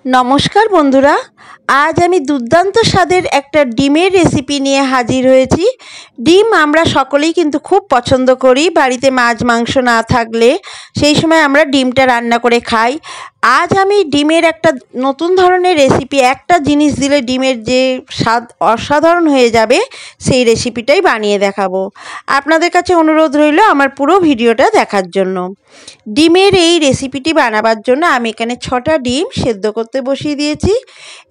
নমস্কার বন্ধুরা, আজ আমি দুর্দান্ত স্বাদের একটা ডিমের রেসিপি নিয়ে হাজির হয়েছি। ডিম আমরা সকলেই কিন্তু খুব পছন্দ করি। বাড়িতে মাছ মাংস না থাকলে সেই সময় আমরা ডিমটা রান্না করে খাই। আজ আমি ডিমের একটা নতুন ধরনের রেসিপি, একটা জিনিস দিলে ডিমের যে স্বাদ অসাধারণ হয়ে যাবে, সেই রেসিপিটাই বানিয়ে দেখাবো। আপনাদের কাছে অনুরোধ রইল আমার পুরো ভিডিওটা দেখার জন্য। ডিমের এই রেসিপিটি বানাবার জন্য আমি এখানে 6টা ডিম সেদ্ধ করতে বসিয়ে দিয়েছি।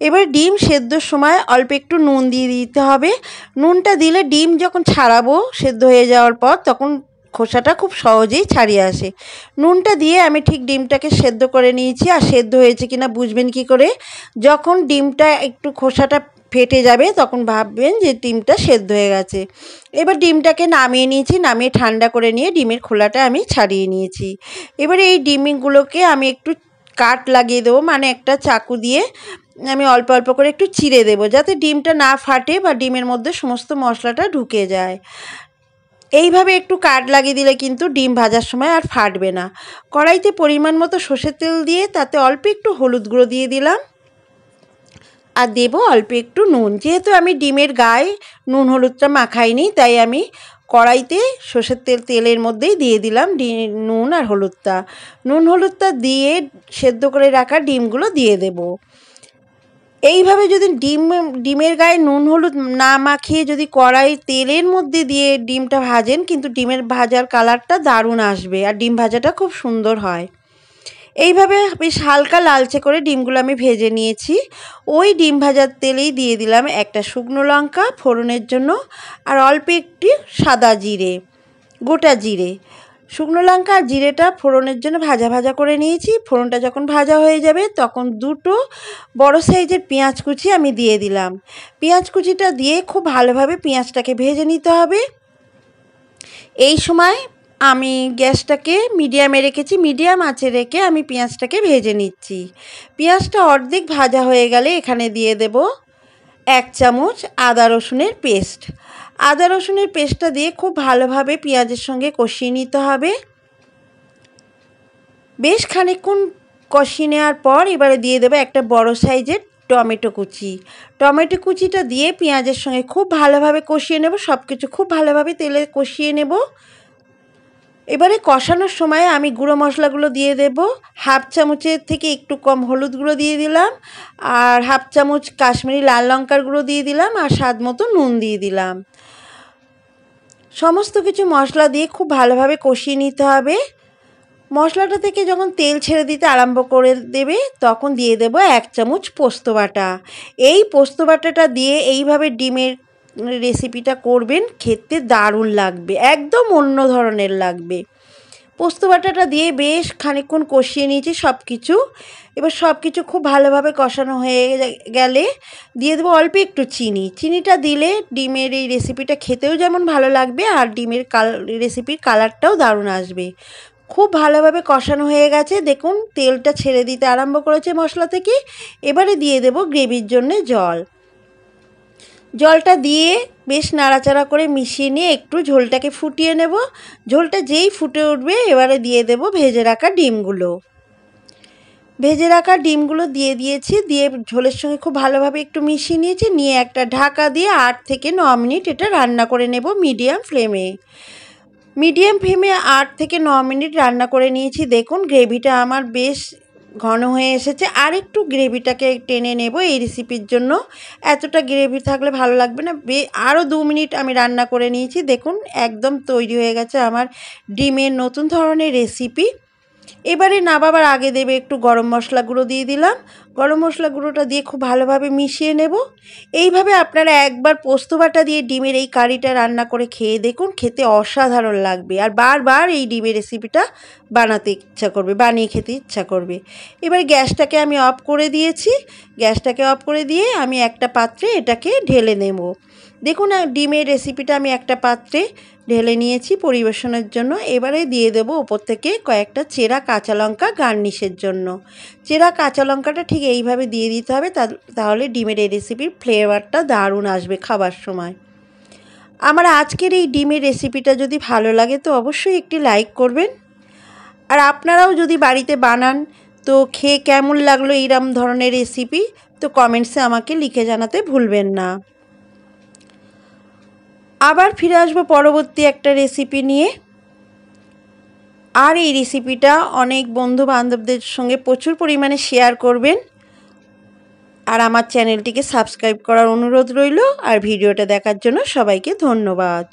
এবার ডিম সেদ্ধর সময় অল্প একটু নুন দিয়ে দিতে হবে। নুনটা দিলে ডিম যখন ছাড়াবো সেদ্ধ হয়ে যাওয়ার পর, তখন খোসাটা খুব সহজেই ছাড়িয়ে আসে। নুনটা দিয়ে আমি ঠিক ডিমটাকে সেদ্ধ করে নিয়েছি। আর সেদ্ধ হয়েছে কিনা বুঝবেন কি করে? যখন ডিমটা একটু খোসাটা ফেটে যাবে তখন ভাববেন যে ডিমটা সেদ্ধ হয়ে গেছে। এবার ডিমটাকে নামিয়ে নিয়েছি, নামিয়ে ঠান্ডা করে নিয়ে ডিমের খোলাটা আমি ছাড়িয়ে নিয়েছি। এবারে এই ডিমগুলোকে আমি একটু কাট লাগিয়ে দেবো, মানে একটা চাকু দিয়ে আমি অল্প অল্প করে একটু চিড়ে দেবো, যাতে ডিমটা না ফাটে বা ডিমের মধ্যে সমস্ত মশলাটা ঢুকে যায়। এইভাবে একটু কাট লাগিয়ে দিলে কিন্তু ডিম ভাজার সময় আর ফাটবে না। কড়াইতে পরিমাণ মতো সর্ষের তেল দিয়ে তাতে অল্প একটু হলুদ গুঁড়ো দিয়ে দিলাম, আর দেবো অল্প একটু নুন। যেহেতু আমি ডিমের গায়ে নুন হলুদটা মাখাইনি, তাই আমি কড়াইতে সর্ষের তেলের মধ্যেই দিয়ে দিলাম নুন আর হলুদটা। নুন হলুদটা দিয়ে সেদ্ধ করে রাখা ডিমগুলো দিয়ে দেব। এইভাবে যদি ডিমের গায়ে নুন হলুদ না মাখিয়ে যদি কড়াই তেলের মধ্যে দিয়ে ডিমটা ভাজেন, কিন্তু ডিমের ভাজার কালারটা দারুণ আসবে আর ডিম ভাজাটা খুব সুন্দর হয়। এইভাবে বেশ হালকা লালচে করে ডিমগুলো আমি ভেজে নিয়েছি। ওই ডিম ভাজার তেলেই দিয়ে দিলাম একটা শুকনো লঙ্কা ফোড়নের জন্য, আর অল্প একটি সাদা জিরে, গোটা জিরে। শুকনো লঙ্কা আর জিরেটা ফোড়নের জন্য ভাজা ভাজা করে নিয়েছি। ফোড়নটা যখন ভাজা হয়ে যাবে তখন দুটো বড় সাইজের পেঁয়াজ কুচি আমি দিয়ে দিলাম। পেঁয়াজ কুচিটা দিয়ে খুব ভালোভাবে পেঁয়াজটাকে ভেজে নিতে হবে। এই সময় আমি গ্যাসটাকে মিডিয়ামে রেখেছি, মিডিয়াম আঁচে রেখে আমি পেঁয়াজটাকে ভেজে নিচ্ছি। পেঁয়াজটা অর্ধেক ভাজা হয়ে গেলে এখানে দিয়ে দেব 1 চামচ আদা রসুনের পেস্ট। আদা রসুনের পেস্টটা দিয়ে খুব ভালোভাবে পেঁয়াজের সঙ্গে কষিয়ে নিতে হবে। বেশ খানিকক্ষণ কষিয়ে নেওয়ার পর এবারে দিয়ে দেবো একটা বড় সাইজের টমেটো কুচি। টমেটো কুচিটা দিয়ে পেঁয়াজের সঙ্গে খুব ভালোভাবে কষিয়ে নেব। সব কিছু খুব ভালোভাবে তেলে কষিয়ে নেব। এবারে কষানোর সময় আমি গুঁড়ো মশলাগুলো দিয়ে দেব। 1/2 চামচের থেকে একটু কম হলুদ গুঁড়ো দিয়ে দিলাম, আর 1/2 চামচ কাশ্মীরি লাল লঙ্কার গুঁড়ো দিয়ে দিলাম, আর স্বাদ মতো নুন দিয়ে দিলাম। সমস্ত কিছু মশলা দিয়ে খুব ভালোভাবে কষিয়ে নিতে হবে। মশলাটা থেকে যখন তেল ছেড়ে দিতে আরম্ভ করে দেবে তখন দিয়ে দেব 1 চামচ পোস্ত বাটা। এই পোস্ত বাটাটা দিয়ে এইভাবে ডিমের রেসিপিটা করবেন, খেতে দারুণ লাগবে, একদম অন্য ধরনের লাগবে। পোস্ত বাটাটা দিয়ে বেশ খানিকক্ষণ কষিয়ে নিয়েছি সব কিছু। এবার সব কিছু খুব ভালোভাবে কষানো হয়ে গেলে দিয়ে দেবো অল্প একটু চিনি। চিনিটা দিলে ডিমের এই রেসিপিটা খেতেও যেমন ভালো লাগবে, আর ডিমের রেসিপির কালারটাও দারুণ আসবে। খুব ভালোভাবে কষানো হয়ে গেছে, দেখুন তেলটা ছেড়ে দিতে আরম্ভ করেছে মশলা থেকে। এবারে দিয়ে দেব গ্রেভির জন্যে জল। জলটা দিয়ে বেশ নাড়াচাড়া করে মিশিয়ে নিয়ে একটু ঝোলটাকে ফুটিয়ে নেব। ঝোলটা যেই ফুটে উঠবে এবারে দিয়ে দেব ভেজে রাখা ডিমগুলো। ভেজে রাখা ডিমগুলো দিয়ে দিয়েছি, দিয়ে ঝোলের সঙ্গে খুব ভালোভাবে একটু মিশিয়ে নিয়েছি। নিয়ে একটা ঢাকা দিয়ে 8 থেকে 9 মিনিট এটা রান্না করে নেব মিডিয়াম ফ্লেমে। মিডিয়াম ফ্লেমে 8 থেকে 9 মিনিট রান্না করে নিয়েছি। দেখুন গ্রেভিটা আমার বেশ ঘন হয়ে এসেছে। আর একটু গ্রেভিটাকে টেনে নেব এই রেসিপির জন্য। এতটা গ্রেভি থাকলে ভালো লাগবে না। আরও 2 মিনিট আমি রান্না করে নিয়েছি। দেখুন একদম তৈরি হয়ে গেছে আমার ডিমের নতুন ধরনের রেসিপি। এবারে নামাবার আগে দেবে একটু গরম মশলা গুঁড়ো দিয়ে দিলাম। গরম মশলা গুঁড়োটা দিয়ে খুব ভালোভাবে মিশিয়ে নেব। এইভাবে আপনারা একবার পোস্ত বাটা দিয়ে ডিমের এই কারিটা রান্না করে খেয়ে দেখুন, খেতে অসাধারণ লাগবে, আর বারবার এই ডিমের রেসিপিটা বানিয়ে খেতে ইচ্ছা করবে। এবার গ্যাসটাকে আমি অফ করে দিয়েছি। গ্যাসটাকে অফ করে দিয়ে আমি একটা পাত্রে এটাকে ঢেলে নেব। দেখুন ডিমের রেসিপিটা আমি একটা পাত্রে ঢেলে নিয়েছি পরিবেশনের জন্য। এবারে দিয়ে দেব ওপর থেকে কয়েকটা চেরা কাঁচা লঙ্কা গার্নিশের জন্য। চেরা কাঁচা লঙ্কাটা ঠিক এইভাবে দিয়ে দিতে হবে, তাহলে ডিমের এই রেসিপির ফ্লেভারটা দারুণ আসবে খাবার সময়। আমার আজকের এই ডিমের রেসিপিটা যদি ভালো লাগে তো অবশ্যই একটি লাইক করবেন। আর আপনারাও যদি বাড়িতে বানান তো খেয়ে কেমন লাগলো এইরকম ধরনের রেসিপি, তো কমেন্টসে আমাকে লিখে জানাতে ভুলবেন না। আবার ফিরে আসবো পরবর্তী একটা রেসিপি নিয়ে। আর এই রেসিপিটা অনেক বন্ধু বান্ধবদের সঙ্গে প্রচুর পরিমাণে শেয়ার করবেন। আর আমার চ্যানেলটিকে সাবস্ক্রাইব করার অনুরোধ রইল। আর ভিডিওটা দেখার জন্য সবাইকে ধন্যবাদ।